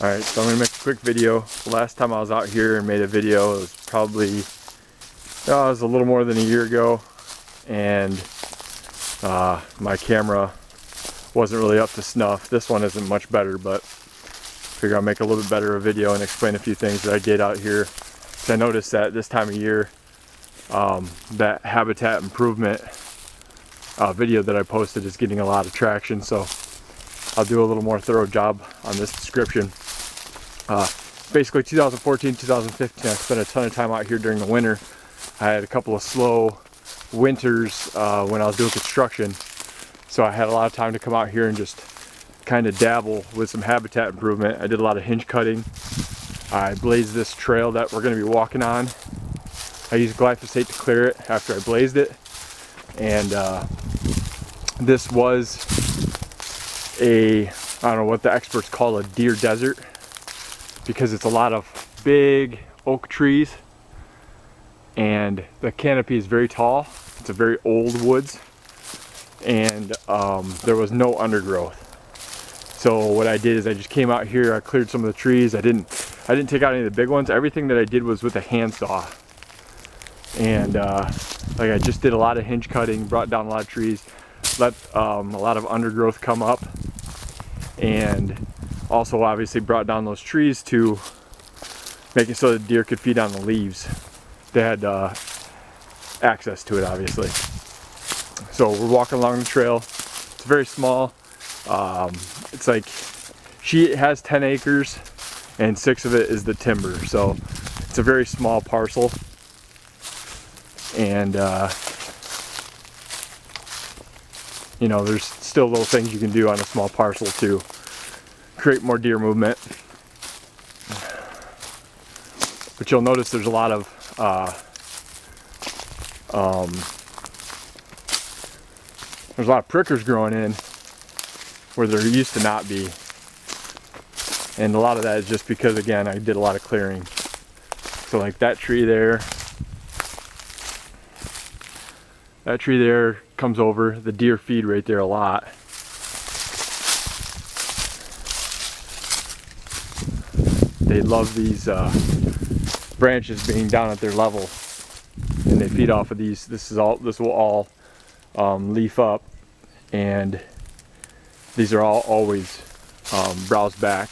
Alright, so I'm going to make a quick video. The last time I was out here and made a video, it was probably, it was a little more than a year ago, and my camera wasn't really up to snuff. This one isn't much better, but I figure I'll make a little bit better a video and explain a few things that I did out here. So I noticed that this time of year, that habitat improvement video that I posted is getting a lot of traction, so I'll do a little more thorough job on this description. Basically 2014, 2015, I spent a ton of time out here during the winter. I had a couple of slow winters when I was doing construction, so I had a lot of time to come out here and just kind of dabble with some habitat improvement. I did a lot of hinge cutting. I blazed this trail that we're going to be walking on. I used glyphosate to clear it after I blazed it, and this was a, I don't know what the experts call a deer desert, because it's a lot of big oak trees and the canopy is very tall. It's a very old woods, and there was no undergrowth. So what I did is I just came out here, I cleared some of the trees. I didn't take out any of the big ones. Everything that I did was with a handsaw, and like I just did a lot of hinge cutting, brought down a lot of trees, let a lot of undergrowth come up, and also obviously brought down those trees to make it so the deer could feed on the leaves. They had access to it, obviously. So we're walking along the trail. It's very small. It's like, she has 10 acres and 6 of it is the timber. So it's a very small parcel. And you know, there's still little things you can do on a small parcel to create more deer movement. But you'll notice there's a lot of prickers growing in where there used to not be, and a lot of that is just because, again, I did a lot of clearing. So like that tree there comes over. The deer feed right there a lot. They love these branches being down at their level, and they feed off of these. This will all leaf up, and these are all always browse back.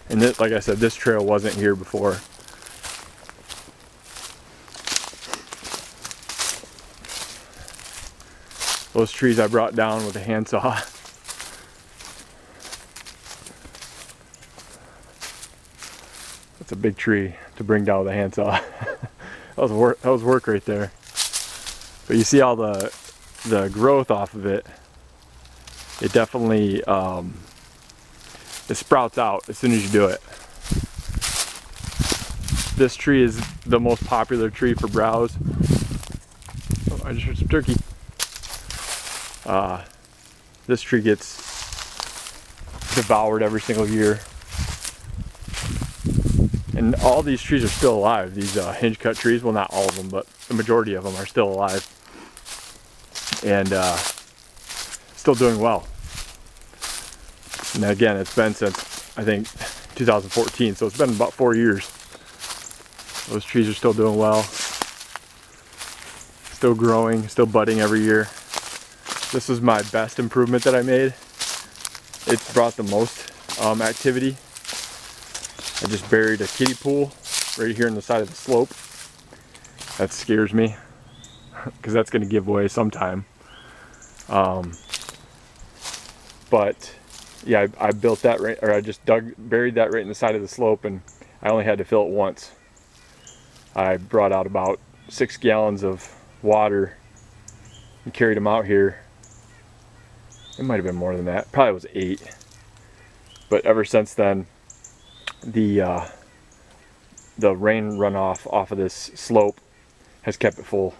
And this, like I said, this trail wasn't here before. Those trees I brought down with a handsaw. That's a big tree to bring down with a handsaw. That was work right there. But you see all the growth off of it. It definitely it sprouts out as soon as you do it. This tree is the most popular tree for browse. Oh, I just heard some turkey. This tree gets devoured every single year. And all these trees are still alive. These hinge cut trees, well, not all of them, but the majority of them are still alive. And still doing well. And again, it's been since, I think, 2014, so it's been about 4 years. Those trees are still doing well. Still growing, still budding every year. This is my best improvement that I made. It's brought the most activity. I just buried a kiddie pool right here on the side of the slope. That scares me, because that's going to give way sometime. But yeah, I built that right, or I just buried that right in the side of the slope, and I only had to fill it once. I brought out about 6 gallons of water and carried them out here. It might have been more than that. Probably was 8. But ever since then, the rain runoff off of this slope has kept it full,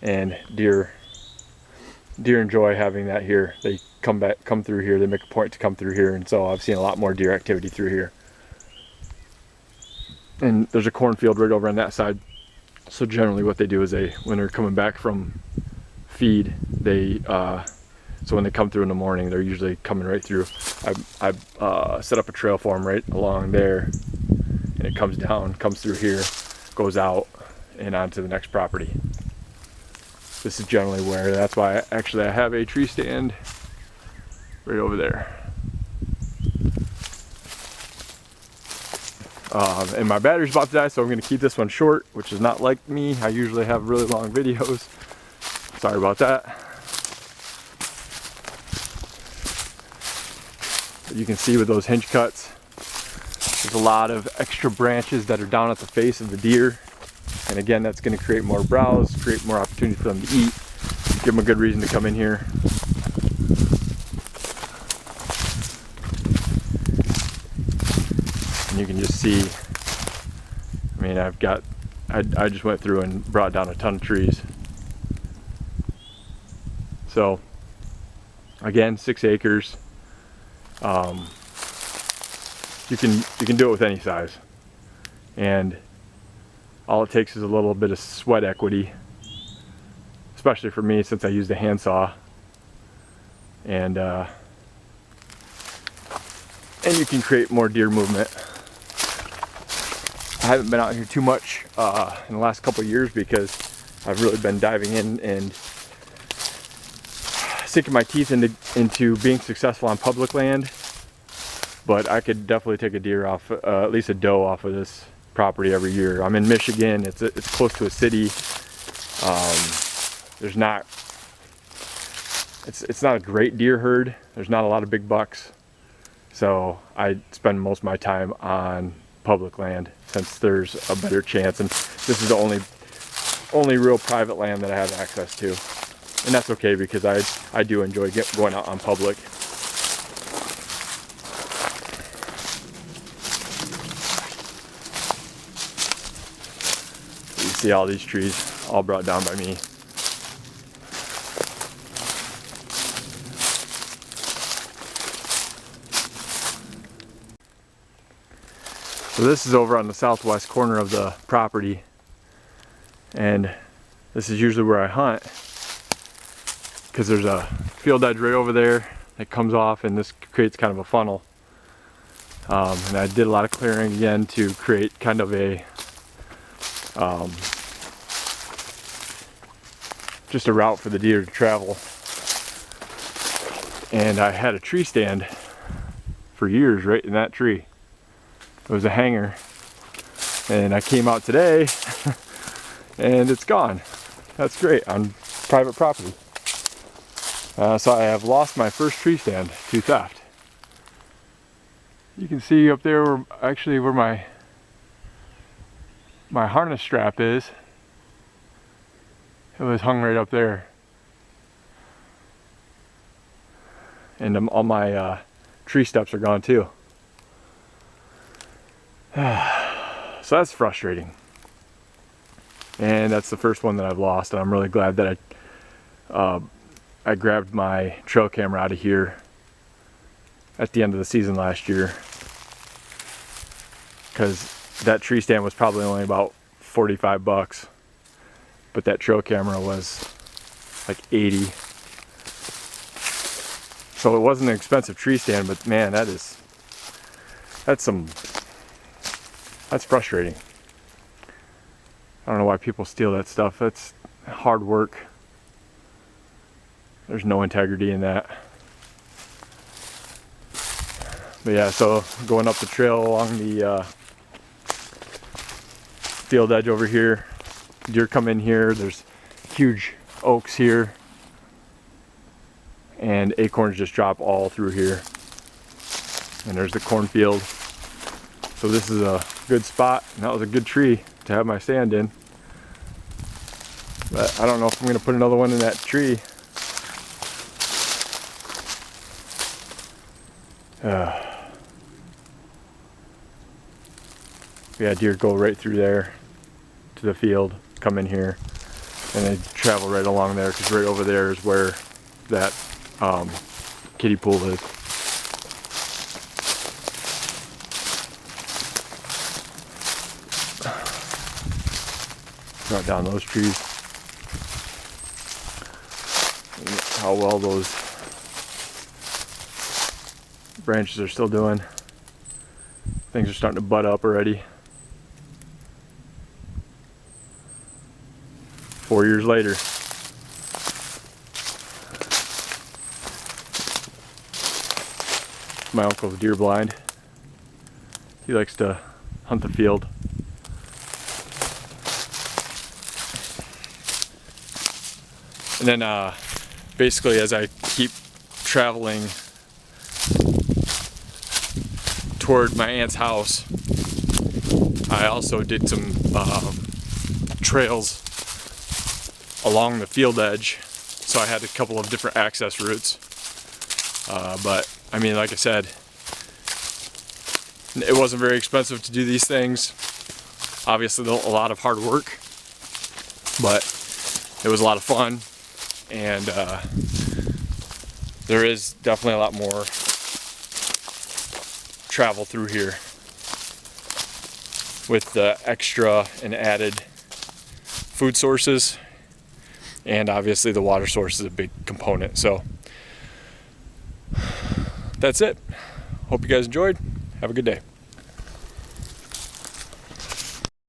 and deer enjoy having that here. They come through here. They make a point to come through here, and so I've seen a lot more deer activity through here. And there's a cornfield right over on that side. So generally what they do is when they're coming back from feed. They so when they come through in the morning, they're usually coming right through. I set up a trail for them right along there, and it comes down, comes through here, goes out, and onto the next property. This is generally where, that's why I have a tree stand right over there. And my battery's about to die, so I'm going to keep this one short, which is not like me. I usually have really long videos. Sorry about that. But you can see with those hinge cuts, there's a lot of extra branches that are down at the face of the deer. And again, that's going to create more browse, create more opportunity for them to eat, give them a good reason to come in here. And you can just see, I mean, I just went through and brought down a ton of trees. So again, 6 acres. You can do it with any size, and all it takes is a little bit of sweat equity, especially for me since I used a handsaw, and you can create more deer movement. I haven't been out here too much in the last couple of years because I've really been diving in and sinking my teeth into being successful on public land. But I could definitely take a deer off, at least a doe off of this property every year. I'm in Michigan. It's close to a city. There's not. It's not a great deer herd. There's not a lot of big bucks. So I spend most of my time on public land since there's a better chance. And this is the only real private land that I have access to, and that's okay because I do enjoy going out on public. See all these trees all brought down by me. So this is over on the southwest corner of the property, and this is usually where I hunt because there's a field edge right over there that comes off, and this creates kind of a funnel. And I did a lot of clearing again to create kind of a just a route for the deer to travel. And I had a tree stand for years right in that tree. It was a hanger, and I came out today and it's gone. That's great on private property. So I have lost my first tree stand to theft. You can see up there where my harness strap is. It was hung right up there. And all my tree steps are gone too. So that's frustrating. And that's the first one that I've lost, and I'm really glad that I grabbed my trail camera out of here at the end of the season last year, because that tree stand was probably only about 45 bucks, but that trail camera was like 80. So it wasn't an expensive tree stand, but man, that's frustrating. I don't know why people steal that stuff. That's hard work. There's no integrity in that. But yeah, so going up the trail along the field edge over here, deer come in here. There's huge oaks here, and acorns just drop all through here. And there's the cornfield. So this is a good spot, and that was a good tree to have my stand in. But I don't know if I'm going to put another one in that tree. Yeah, deer go right through there to the field, come in here, and they travel right along there, because right over there is where that kiddie pool is. Cut down those trees. how well those branches are still doing. Things are starting to bud up already. 4 years later. My uncle's deer blind. He likes to hunt the field. And then basically as I keep traveling toward my aunt's house, I also did some trails along the field edge, so I had a couple of different access routes. But I mean, like I said, it wasn't very expensive to do these things. Obviously a lot of hard work, but it was a lot of fun, and there is definitely a lot more travel through here with the extra and added food sources, and obviously the water source is a big component. So that's it. Hope you guys enjoyed. Have a good day.